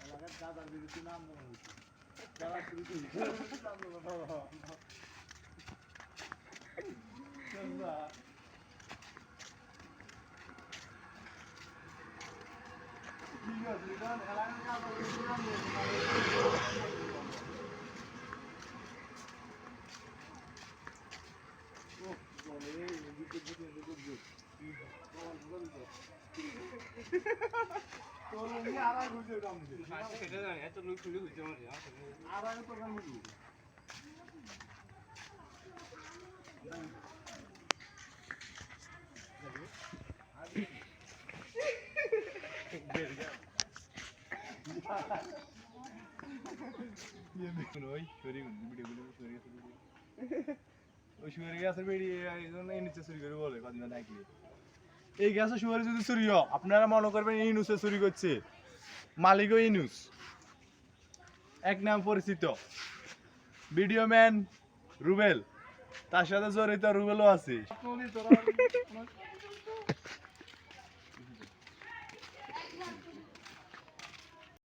এলাকার দাদার বিরুদ্ধে নাম মনে হচ্ছে দাদা শুরু করি ঠিক আছে এলাকার দাদার বিরুদ্ধে নাম এই গ্যাসে শুয়ারে যদি চুরি হয় আপনারা মনে করবেন ইনুসে চুরি করছে মালিকও ইনুস এক নাম পরিচিত ভিডিও ম্যান রুবেল তার সাথে জড়িত রুবেলও আছে